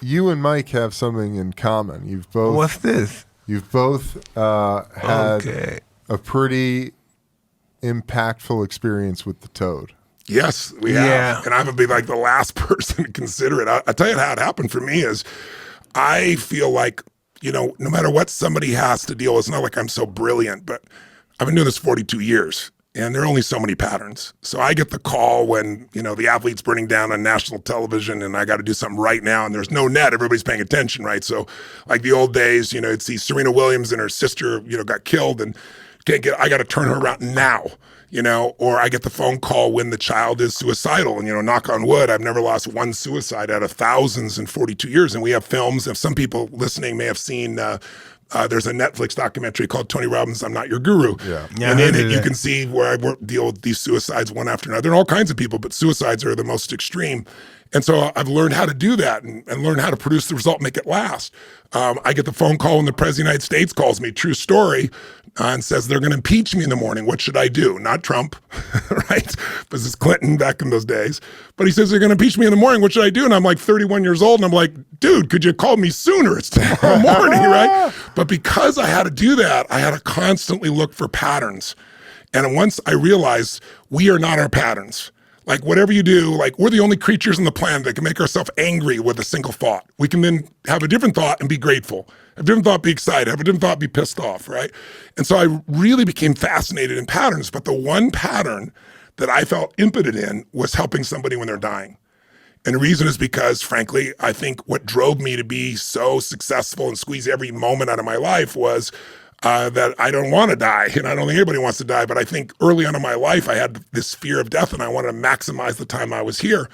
you and Mike have something in common. What's this? You've both had a pretty impactful experience with the toad. Yes, we have. And I would be like the last person to consider it. I'll tell you how it happened for me is I feel like, no matter what somebody has to deal with, it's not like I'm so brilliant, but I've been doing this 42 years. And there are only so many patterns. So I get the call when, the athlete's burning down on national television and I got to do something right now and there's no net, everybody's paying attention, right? So like the old days, you'd see Serena Williams and her sister, got killed and I got to turn her around now, or I get the phone call when the child is suicidal and, knock on wood, I've never lost one suicide out of thousands in 42 years. And we have films, if some people listening may have seen, there's a Netflix documentary called Tony Robbins, I'm Not Your Guru. Yeah. And in it, you can see where I deal with these suicides one after another. There are all kinds of people, but suicides are the most extreme. And so I've learned how to do that and learn how to produce the result, make it last. I get the phone call when the President of the United States calls me, true story, and says they're going to impeach me in the morning. What should I do? Not Trump, right? This is Clinton back in those days. But he says they're going to impeach me in the morning. What should I do? And I'm like 31 years old. And I'm like, dude, could you call me sooner? It's tomorrow morning, right? But because I had to do that, I had to constantly look for patterns. And once I realized we are not our patterns. Like whatever you do, like we're the only creatures on the planet that can make ourselves angry with a single thought. We can then have a different thought and be grateful. Have a different thought, be excited. Have a different thought, be pissed off, right? And so I really became fascinated in patterns. But the one pattern that I felt impotent in was helping somebody when they're dying. And the reason is because, frankly, I think what drove me to be so successful and squeeze every moment out of my life was that I don't want to die, and I don't think anybody wants to die, but I think early on in my life, I had this fear of death, and I wanted to maximize the time I was here.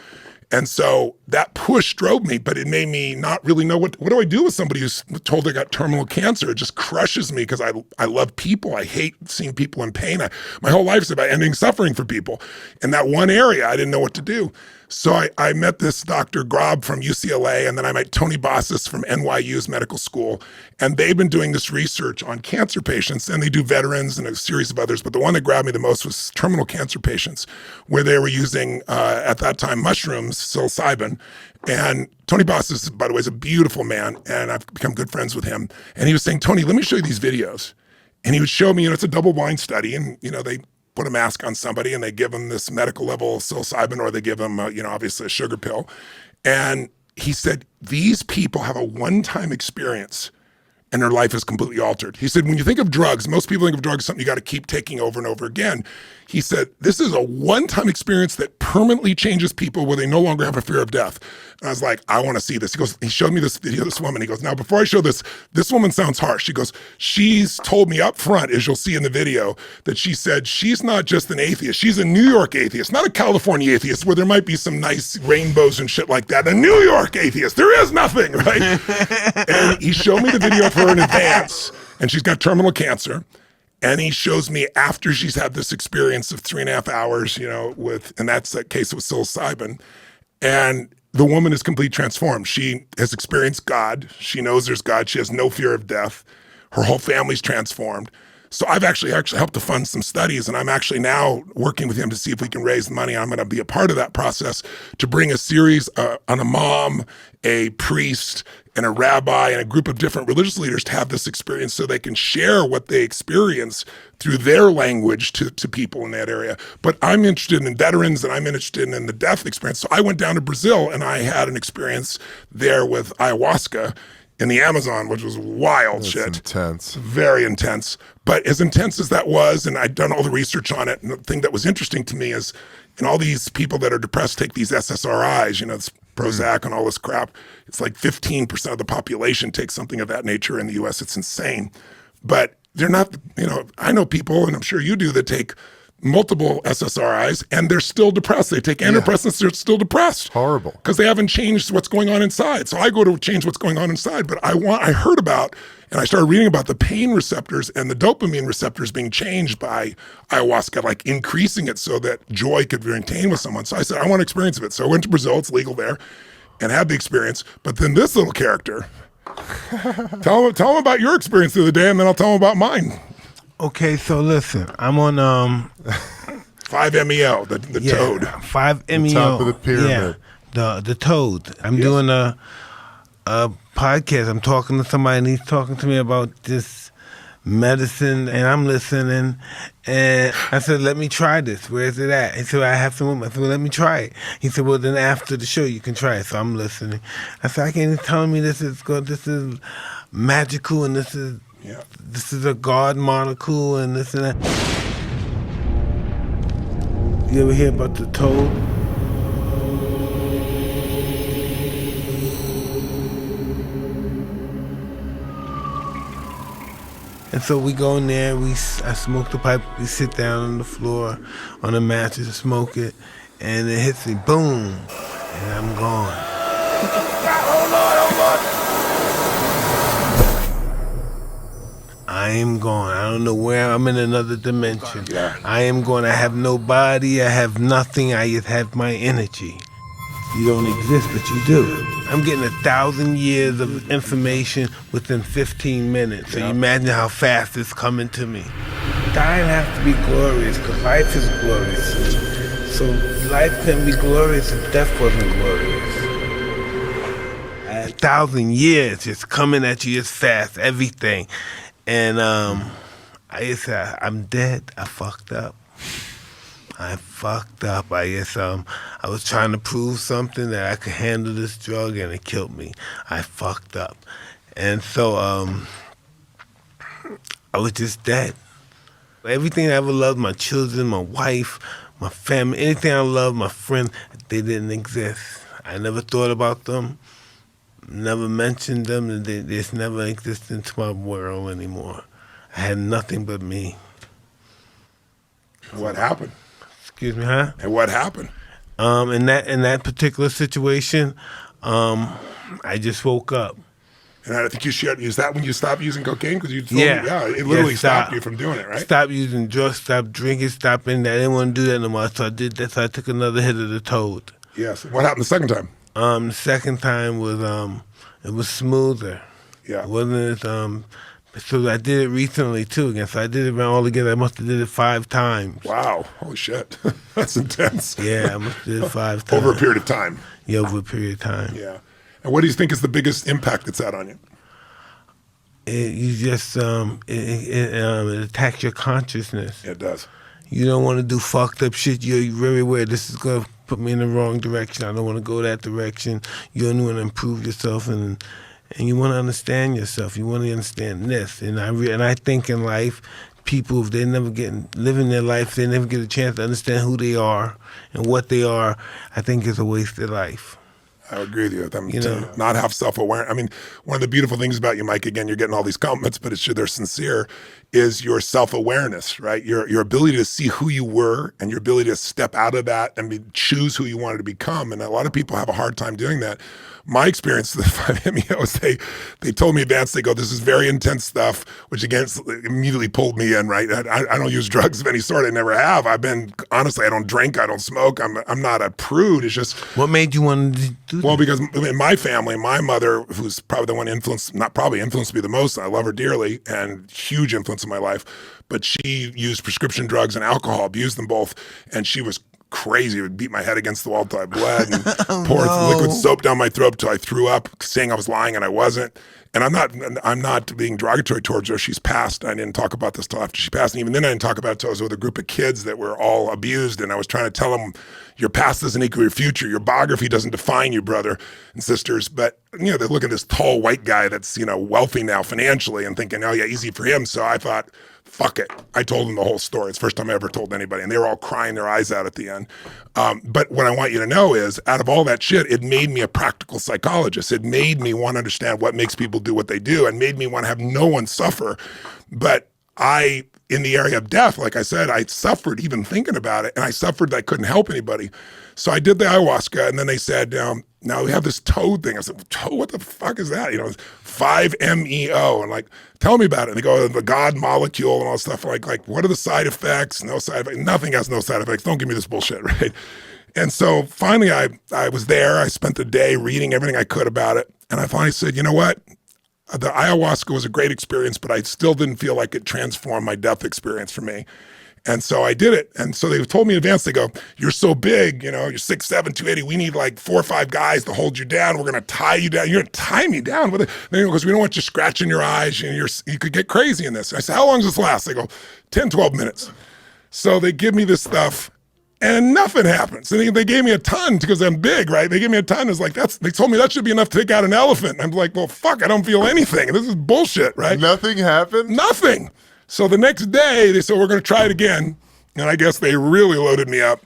And so that push drove me, but it made me not really know what do I do with somebody who's told they got terminal cancer? It just crushes me because I love people. I hate seeing people in pain. My whole life is about ending suffering for people. In that one area, I didn't know what to do. So I met this Dr. Grob from UCLA, and then I met Tony Bossis from NYU's medical school. And they've been doing this research on cancer patients, and they do veterans and a series of others. But the one that grabbed me the most was terminal cancer patients, where they were using, at that time, mushrooms, psilocybin. And Tony Bossis, by the way, is a beautiful man, and I've become good friends with him. And he was saying, Tony, let me show you these videos. And he would show me, it's a double-blind study, and, they put a mask on somebody and they give them this medical level psilocybin, or they give them, obviously a sugar pill. And he said, these people have a one-time experience and their life is completely altered. He said, when you think of drugs, most people think of drugs as something you got to keep taking over and over again. He said, this is a one-time experience that permanently changes people where they no longer have a fear of death. And I was like, I want to see this. He showed me this video of this woman. He goes, now, before I show this woman sounds harsh. She goes, she's told me up front, as you'll see in the video, that she said she's not just an atheist. She's a New York atheist, not a California atheist where there might be some nice rainbows and shit like that. A New York atheist, there is nothing, right? And he showed me the video of her in advance, and she's got terminal cancer. And he shows me after she's had this experience of 3.5 hours, and that's that case with psilocybin. And the woman is completely transformed. She has experienced God. She knows there's God. She has no fear of death. Her whole family's transformed. So I've actually helped to fund some studies, and I'm actually now working with him to see if we can raise money. I'm going to be a part of that process to bring a series on a mom, a priest, and a rabbi, and a group of different religious leaders to have this experience so they can share what they experience through their language to people in that area. But I'm interested in veterans, and I'm interested in the death experience. So I went down to Brazil, and I had an experience there with ayahuasca in the Amazon, which was wild. That's shit. Intense. Very intense. But as intense as that was, and I'd done all the research on it, and the thing that was interesting to me is, all these people that are depressed take these SSRIs, it's Prozac and all this crap. It's like 15% of the population takes something of that nature in the US. It's insane. But they're not, I know people, and I'm sure you do, that take multiple SSRIs and they're still depressed. They take antidepressants, they're still depressed. Horrible. Because they haven't changed what's going on inside. So I go to change what's going on inside, but I heard about, and I started reading about the pain receptors and the dopamine receptors being changed by ayahuasca, like increasing it so that joy could be maintained with someone. So I said, I want experience of it. So I went to Brazil, it's legal there, and had the experience. But then this little character, tell him about your experience the other day, and then I'll tell him about mine. Okay, so listen, I'm on 5-MeO, the toad. 5-MeO. The top of the pyramid. Yeah, the toad. I'm doing a podcast. I'm talking to somebody and he's talking to me about this medicine and I'm listening and I said, let me try this. Where's it at? He said, I have some. I said, well, let me try it. He said, well, then after the show you can try it. So I'm listening. I said, I can't even tell me this is magical and this is a God molecule and this and that. You ever hear about the toad? And so we go in there, I smoke the pipe, we sit down on the floor, on the mattress, smoke it, and it hits me, boom, and I'm gone. I am gone. I don't know where, I'm in another dimension. I am gone. I have no body, I have nothing, I just have my energy. You don't exist, but you do. I'm getting 1,000 years of information within 15 minutes. So you imagine how fast it's coming to me. Dying has to be glorious, because life is glorious. So life can be glorious if death wasn't glorious. 1,000 years just coming at you as fast, everything. And I'm dead. I fucked up. I was trying to prove something that I could handle this drug and it killed me. I fucked up. And so I was just dead. Everything I ever loved, my children, my wife, my family, anything I loved, my friends, they didn't exist. I never thought about them, never mentioned them, and they just never existed into my world anymore. I had nothing but me. What happened? Excuse me, huh? And what happened? In that particular situation, I just woke up. And I think is that when you stopped using cocaine? Because you told me, it literally stopped you from doing it, right? Stop using drugs, stop drinking, stop in that. I didn't want to do that no more. So I did that. So I took another hit of the toad. Yes. What happened the second time? The second time was it was smoother. Yeah. It wasn't as so I did it recently too again. So I did it around all together. I must have did it 5 times. Wow. Holy shit. That's intense. Yeah, I must have did it 5 times. Over a period of time. Yeah, over a period of time. Yeah. And what do you think is the biggest impact it's had on you? It attacks your consciousness. It does. You don't want to do fucked up shit. You're very aware this is going to put me in the wrong direction. I don't want to go that direction. You only want to improve yourself and you want to understand yourself. You want to understand this. And I think in life, people, if they never living their life, they never get a chance to understand who they are and what they are, I think it's a wasted life. I agree with you. To not have self-awareness. I mean, one of the beautiful things about you, Mike, again, you're getting all these compliments, but they're sincere, is your self-awareness, right? Your ability to see who you were and your ability to step out of that and choose who you wanted to become. And a lot of people have a hard time doing that. My experience with the 5-MeO, they told me in advance, they go, this is very intense stuff, which again, immediately pulled me in, right? I don't use drugs of any sort. I never have. Honestly, I don't drink, I don't smoke. I'm not a prude. It's just. What made you want to do that? Well, because in my family, my mother, who's probably the one influenced me the most, and I love her dearly, and huge influence in my life, but she used prescription drugs and alcohol, abused them both, and she was crazy. It would beat my head against the wall till I bled and pour liquid soap down my throat till I threw up, saying I was lying and I wasn't. And I'm not being derogatory towards her. She's passed. I didn't talk about this till after she passed. And even then I didn't talk about it till I was with a group of kids that were all abused. And I was trying to tell them, your past doesn't equal your future. Your biography doesn't define you, brother and sisters. But, they look at this tall white guy that's, wealthy now financially and thinking, oh yeah, easy for him. So I thought, fuck it. I told them the whole story. It's the first time I ever told anybody. And they were all crying their eyes out at the end. But what I want you to know is, out of all that shit, it made me a practical psychologist. It made me want to understand what makes people do what they do and made me want to have no one suffer. But in the area of death, like I said, I suffered even thinking about it. And I suffered that I couldn't help anybody. So I did the ayahuasca, and then they said, now we have this toad thing. I said, toad, what the fuck is that? 5-MeO. And tell me about it. And they go, the God molecule and all stuff. Like, what are the side effects? No side effects. Nothing has no side effects. Don't give me this bullshit, right? And so finally I was there. I spent the day reading everything I could about it. And I finally said, you know what? The ayahuasca was a great experience, but I still didn't feel like it transformed my death experience for me. And so I did it. And so they told me in advance, they go, you're so big, you're 6'7", 280. We need like 4 or 5 guys to hold you down. We're going to tie you down. You're going to tie me down with it. Because we don't want you scratching your eyes. You could get crazy in this. I said, how long does this last? They go, 10, 12 minutes. So they give me this stuff and nothing happens. And they gave me a ton because I'm big, right? They gave me a ton. It's like, they told me that should be enough to take out an elephant. I'm like, well, fuck, I don't feel anything. This is bullshit, right? Nothing happened? Nothing. So the next day, they said, we're going to try it again. And I guess they really loaded me up.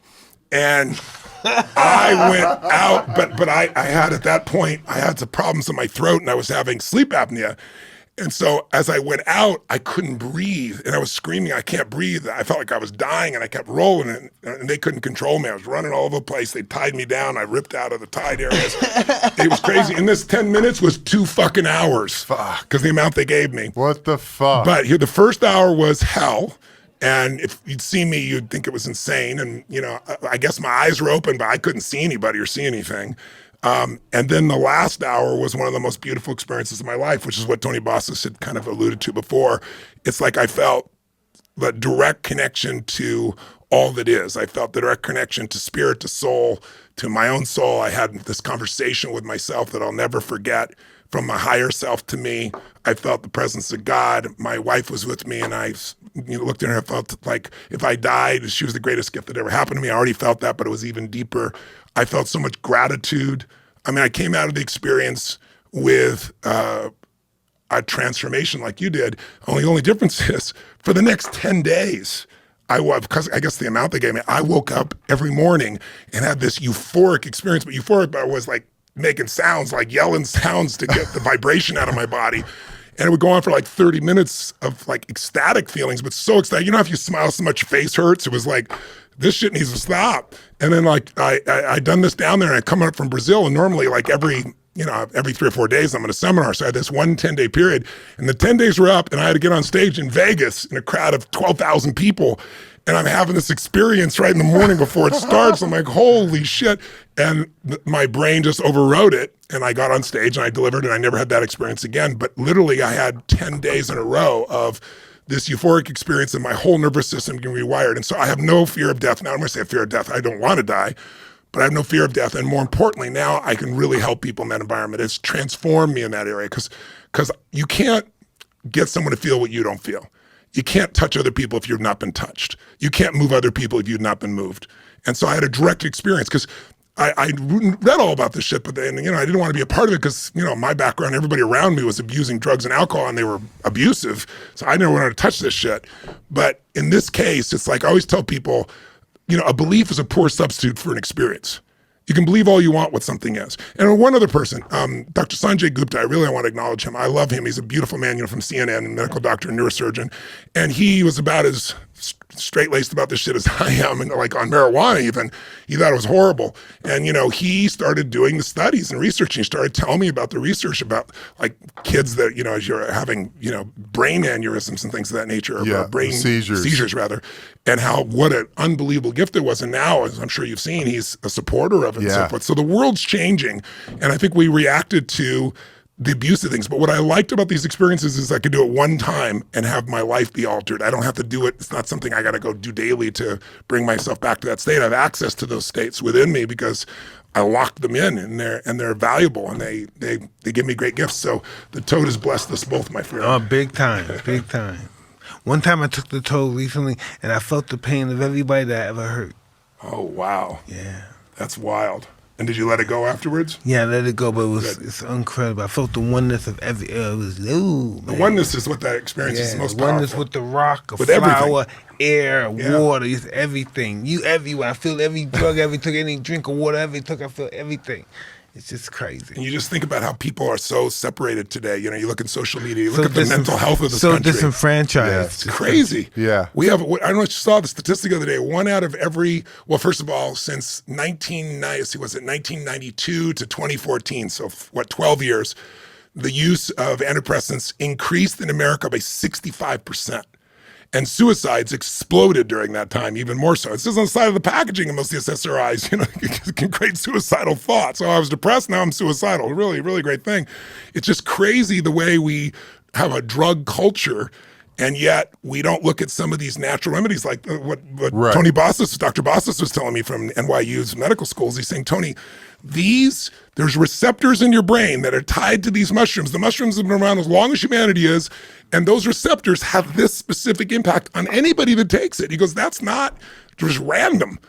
And I went out, but I had at that point, I had some problems in my throat and I was having sleep apnea. And so as I went out, I couldn't breathe. And I was screaming, I can't breathe. I felt like I was dying and I kept rolling and they couldn't control me. I was running all over the place. They tied me down. I ripped out of the tied areas. It was crazy. And this 10 minutes was 2 fucking hours. Fuck. Because the amount they gave me. What the fuck? But here, the first hour was hell. And if you'd see me, you'd think it was insane. And, I guess my eyes were open, but I couldn't see anybody or see anything. And then the last hour was one of the most beautiful experiences of my life, which is what Tony Bossis had kind of alluded to before. It's like I felt the direct connection to all that is. I felt the direct connection to spirit, to soul, to my own soul. I had this conversation with myself that I'll never forget, from my higher self to me. I felt the presence of God. My wife was with me, and I looked at her. I felt like if I died, she was the greatest gift that ever happened to me. I already felt that, but it was even deeper. I felt so much gratitude. I mean, I came out of the experience with a transformation like you did. Only difference is for the next 10 days, because I guess the amount they gave me, I woke up every morning and had this euphoric experience. But euphoric, but I was like making sounds, like yelling sounds to get the vibration out of my body. And it would go on for like 30 minutes of like ecstatic feelings, but so ecstatic. If you smile so much, your face hurts. It was like, this shit needs to stop. And then like I'd done this down there, and I'd come up from Brazil, and normally like every 3 or 4 days I'm at a seminar. So I had this 1 10-day period, and the 10 days were up, and I had to get on stage in Vegas in a crowd of 12,000 people. And I'm having this experience right in the morning before it starts. I'm like, holy shit. And my brain just overrode it. And I got on stage and I delivered, and I never had that experience again. But literally I had 10 days in a row of this euphoric experience, and my whole nervous system getting rewired. And so I have no fear of death. Now I'm going to say fear of death. I don't want to die, but I have no fear of death. And more importantly, now I can really help people in that environment. It's transformed me in that area, because you can't get someone to feel what you don't feel. You can't touch other people if you've not been touched. You can't move other people if you've not been moved. And so I had a direct experience, because I read all about this shit, but then, I didn't want to be a part of it because, my background, everybody around me was abusing drugs and alcohol, and they were abusive. So I never wanted to touch this shit. But in this case, it's like I always tell people, a belief is a poor substitute for an experience. You can believe all you want what something is. And one other person, Dr. Sanjay Gupta, I really want to acknowledge him. I love him. He's a beautiful man, from CNN, medical doctor and neurosurgeon. And he was about as straight-laced about this shit as I am, and like on marijuana even. He thought it was horrible. And, he started doing the studies and research, and he started telling me about the research about like kids that, as you're having, brain aneurysms and things of that nature, or brain seizures rather, and what an unbelievable gift it was. And now, as I'm sure you've seen, he's a supporter of it and so forth. So the world's changing, and I think we reacted to the abuse of things. But what I liked about these experiences is I could do it one time and have my life be altered. I don't have to do it. It's not something I got to go do daily to bring myself back to that state. I have access to those states within me because I locked them in, and they're valuable, and they give me great gifts. So the toad has blessed us both, my friend. Oh, big time, big time. One time I took the toad recently, and I felt the pain of everybody that I ever hurt. Oh, wow. Yeah. That's wild. And did you let it go afterwards? Yeah, I let it go, but it's incredible. I felt the oneness of the oneness is what that experience is most powerful. Oneness with the rock, with flower, everything. Air, water, it's everything. You everywhere. I feel every drug I ever took, any drink of water I ever took, I feel everything. It's just crazy. And you just think about how people are so separated today. You look at social media, you look at the mental health of this country. So disenfranchised. Yeah, it's crazy. Yeah. We have, I don't know if you saw the statistic the other day, 1 out of every, well, first of all, since 1992 to 2014, so 12 years, the use of antidepressants increased in America by 65%. And suicides exploded during that time, even more so. It says on the side of the packaging in most of the SSRIs, it can create suicidal thoughts. So I was depressed, now I'm suicidal. Really, really great thing. It's just crazy the way we have a drug culture, And yet we don't look at some of these natural remedies like what Right. Tony Bossis, Dr. Bossis was telling me from NYU's medical schools. He's saying, Tony, there's receptors in your brain that are tied to these mushrooms. The mushrooms have been around as long as humanity is, and those receptors have this specific impact on anybody that takes it. He goes, that's not just random,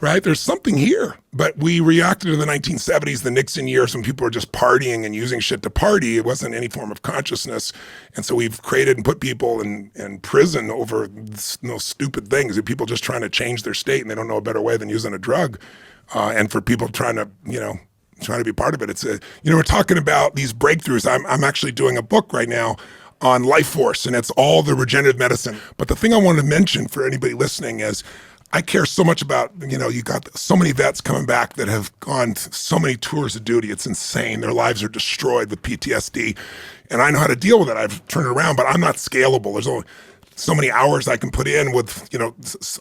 right? There's something here. But we reacted in the 1970s, the Nixon years, when people were just partying and using shit to party. It wasn't any form of consciousness. And so we've created and put people in prison over those stupid things. People just trying to change their state, and they don't know a better way than using a drug. And for people trying to be part of it, it's we're talking about these breakthroughs. I'm actually doing a book right now on life force, and it's all the regenerative medicine. But the thing I wanted to mention for anybody listening is I care so much about, you got so many vets coming back that have gone so many tours of duty. It's insane. Their lives are destroyed with PTSD. And I know how to deal with it. I've turned it around, but I'm not scalable. There's only so many hours I can put in with,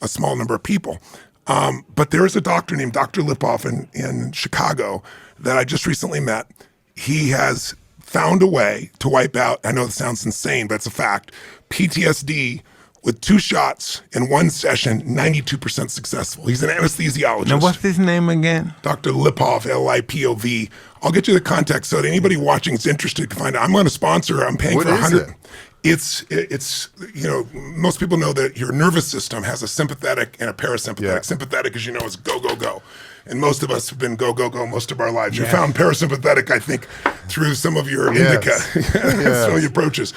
a small number of people. But there is a doctor named Dr. Lipoff in Chicago that I just recently met. He has found a way to wipe out, I know it sounds insane, but it's a fact, PTSD with 2 shots in 1 session, 92% successful. He's an anesthesiologist. Now, what's his name again? Dr. Lipoff, Lipov. I'll get you the context so that anybody watching is interested can find out. I'm going to sponsor. I'm paying for 100. It's most people know that your nervous system has a sympathetic and a parasympathetic. Yeah. Sympathetic, as you know, is go, go, go. And most of us have been go, go, go most of our lives. Yeah. You found parasympathetic, I think, through some of your indica, some of your approaches.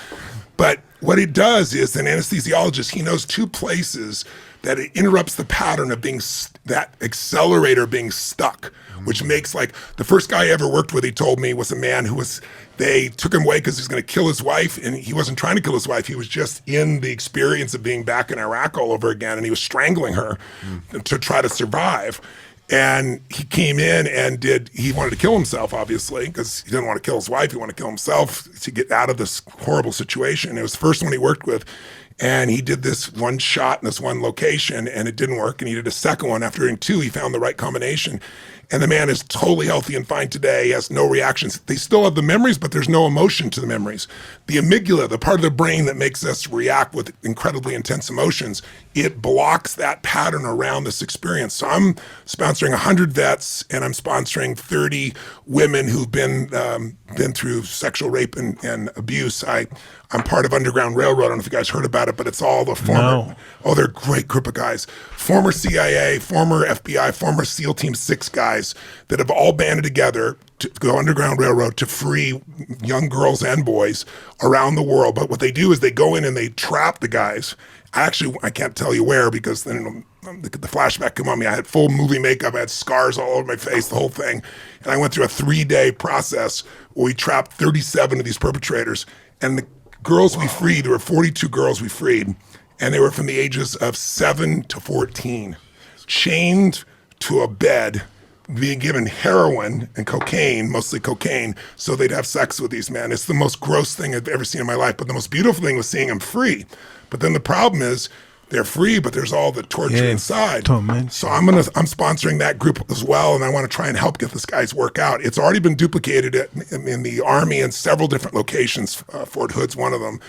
But what it does is, an anesthesiologist, he knows 2 places that it interrupts the pattern of that accelerator being stuck, which makes, like, the first guy I ever worked with, he told me, was a man who they took him away because he was going to kill his wife, and he wasn't trying to kill his wife. He was just in the experience of being back in Iraq all over again, and he was strangling her to try to survive. And he came in and he wanted to kill himself, obviously, because he didn't want to kill his wife. He wanted to kill himself to get out of this horrible situation. It was the first one he worked with. And he did this 1 shot in this 1 location, and it didn't work. And he did a second one. After doing 2, he found the right combination. And the man is totally healthy and fine today. He has no reactions. They still have the memories, but there's no emotion to the memories. The amygdala, the part of the brain that makes us react with incredibly intense emotions, it blocks that pattern around this experience. So I'm sponsoring 100 vets, and I'm sponsoring 30 women who've been through sexual rape and abuse. I'm part of Underground Railroad. I don't know if you guys heard about it, but it's all the former, they're a great group of guys. Former CIA, former FBI, former SEAL Team 6 guys that have all banded together to go Underground Railroad to free young girls and boys around the world. But what they do is they go in and they trap the guys. I can't tell you where, because then the flashback come on me. I had full movie makeup. I had scars all over my face, the whole thing. And I went through a 3-day process where we trapped 37 of these perpetrators. And the girls we freed, there were 42 girls we freed, and they were from the ages of 7 to 14, chained to a bed, being given heroin and cocaine, mostly cocaine, so they'd have sex with these men. It's the most gross thing I've ever seen in my life, but the most beautiful thing was seeing them free. But then the problem is, they're free, but there's all the torture inside. Torment. So I'm sponsoring that group as well, and I want to try and help get this guy's work out. It's already been duplicated in the Army in several different locations. Fort Hood's one of them.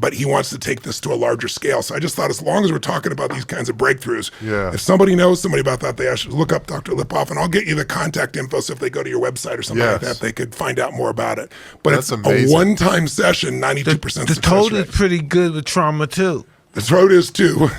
But he wants to take this to a larger scale. So I just thought, as long as we're talking about these kinds of breakthroughs, if somebody knows somebody about that, they should look up Dr. Lipoff, and I'll get you the contact info, so if they go to your website or something like that, they could find out more about it. But it's amazing. A one-time session, 92% success The toad is pretty good with trauma, too. The toad is too.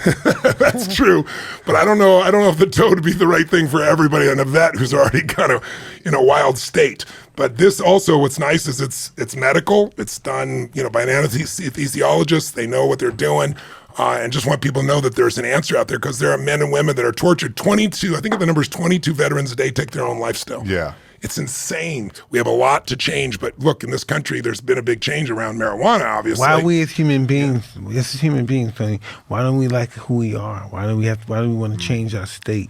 That's true. But I don't know if the toad would be the right thing for everybody on a vet who's already kind of in a wild state. But this also, what's nice is it's medical. It's done, by an anesthesiologist. They know what they're doing. And just want people to know that there's an answer out there, because there are men and women that are tortured. 22, I think the number is 22 veterans a day take their own life still. Yeah. It's insane. We have a lot to change, but look, in this country, there's been a big change around marijuana, obviously. Why we as human beings, Tony, why don't we like who we are? Why do we want to change our state?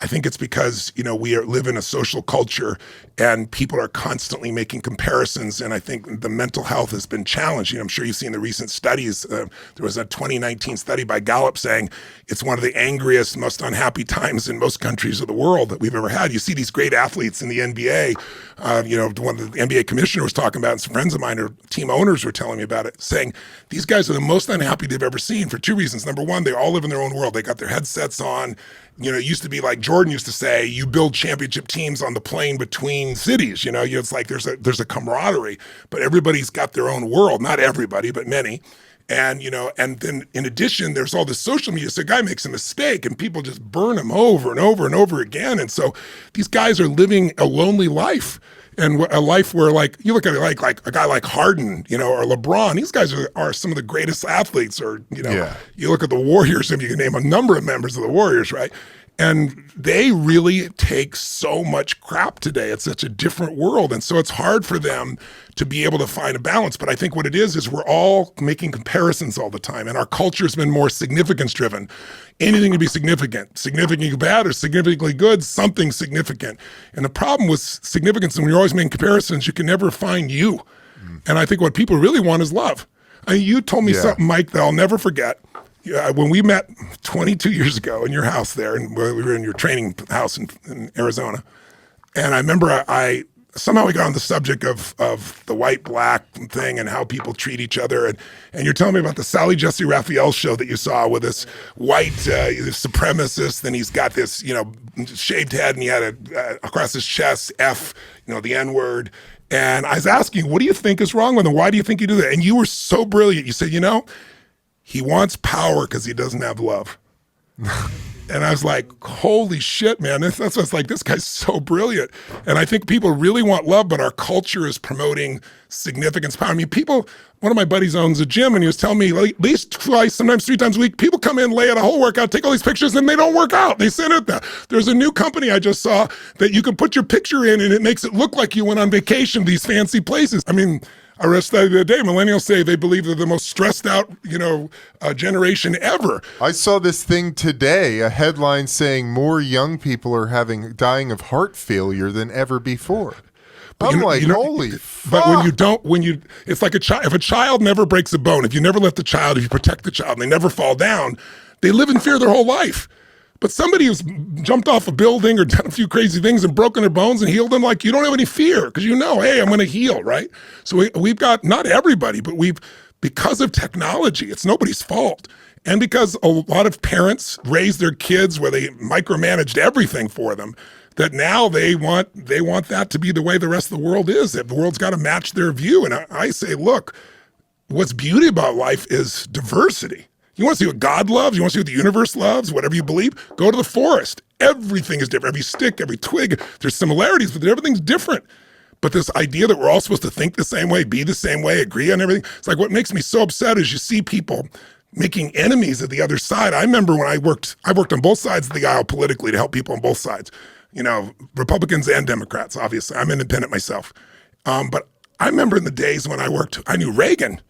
I think it's because, we live in a social culture and people are constantly making comparisons. And I think the mental health has been challenged. I'm sure you've seen the recent studies. There was a 2019 study by Gallup saying it's one of the angriest, most unhappy times in most countries of the world that we've ever had. You see these great athletes in the NBA. One of the NBA commissioner was talking about, and some friends of mine or team owners were telling me about it, saying these guys are the most unhappy they've ever seen for two reasons. Number one, they all live in their own world. They got their headsets on. It used to be like Jordan used to say, you build championship teams on the plane between cities. It's like there's a camaraderie, but everybody's got their own world. Not everybody, but many. And, and then in addition, there's all this social media. So a guy makes a mistake and people just burn him over and over and over again. And so these guys are living a lonely life. And a life where, like, you look at it like a guy like Harden, or LeBron, these guys are some of the greatest athletes. Or, you look at the Warriors, if you can name a number of members of the Warriors, right? And they really take so much crap today. It's such a different world. And so it's hard for them to be able to find a balance. But I think what it is we're all making comparisons all the time. And our culture has been more significance driven. Anything to be significant, significantly bad or significantly good, something significant. And the problem with significance, and when you're always making comparisons, you can never find you. And I think what people really want is love. You told me something, Mike, that I'll never forget. When we met 22 years ago in your house there, and we were in your training house in Arizona, and I remember somehow we got on the subject of the white-black thing and how people treat each other, and you're telling me about the Sally Jesse Raphael show that you saw with this white supremacist, and he's got this shaved head, and he had across his chest F, the N-word. And I was asking, what do you think is wrong with him? Why do you think you do that? And you were so brilliant. You said, he wants power because he doesn't have love. And I was like, holy shit, man. That's what's like, this guy's so brilliant. And I think people really want love, but our culture is promoting significance, power. I mean, one of my buddies owns a gym, and he was telling me at least twice, sometimes 3 times a week, people come in, lay out a whole workout, take all these pictures, and they don't work out. They send it there. There's a new company I just saw that you can put your picture in, and it makes it look like you went on vacation to these fancy places. I mean, I read a study the other day, millennials say they believe they're the most stressed out, generation ever. I saw this thing today, a headline saying more young people are dying of heart failure than ever before. But holy fuck. But it's like if a child never breaks a bone, if you never let the child, if you protect the child and they never fall down, they live in fear their whole life. But somebody who's jumped off a building or done a few crazy things and broken their bones and healed them, like, you don't have any fear because hey, I'm going to heal, right? So we've got, not everybody, but because of technology, it's nobody's fault. And because a lot of parents raised their kids where they micromanaged everything for them, that now they want that to be the way the rest of the world is. The world's got to match their view. And I say, look, what's beauty about life is diversity. You want to see what God loves? You want to see what the universe loves? Whatever you believe, go to the forest. Everything is different. Every stick, every twig, there's similarities, but everything's different. But this idea that we're all supposed to think the same way, be the same way, agree on everything, it's like what makes me so upset is you see people making enemies of the other side. I remember when I worked on both sides of the aisle politically to help people on both sides. Republicans and Democrats, obviously. I'm independent myself. But I remember in the days when I knew Reagan.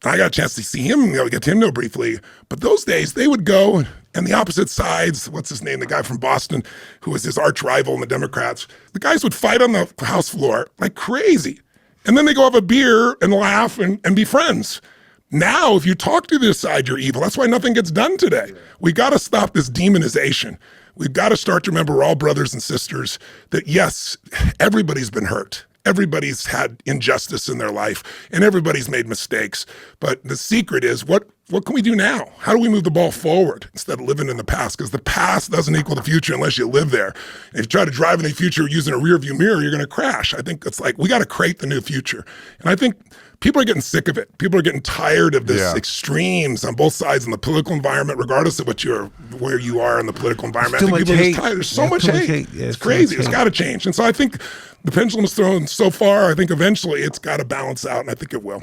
I got a chance to see him, get to know briefly. But those days, they would go, and the opposite sides, what's his name, the guy from Boston, who was his arch rival in the Democrats, the guys would fight on the House floor like crazy. And then they go have a beer and laugh and be friends. Now, if you talk to this side, you're evil. That's why nothing gets done today. We got to stop this demonization. We've got to start to remember we're all brothers and sisters, that yes, everybody's been hurt. Everybody's had injustice in their life, and everybody's made mistakes. But the secret is, what can we do now? How do we move the ball forward instead of living in the past? Because the past doesn't equal the future unless you live there. And if you try to drive in the future using a rearview mirror, you're going to crash. I think it's like we got to create the new future. And I think people are getting sick of it. People are getting tired of this extremes on both sides in the political environment, regardless of where you are in the political environment. I think people are just tired. There's so much hate. It's crazy. It's got to change. And so I think the pendulum is thrown so far. I think eventually it's got to balance out, and I think it will.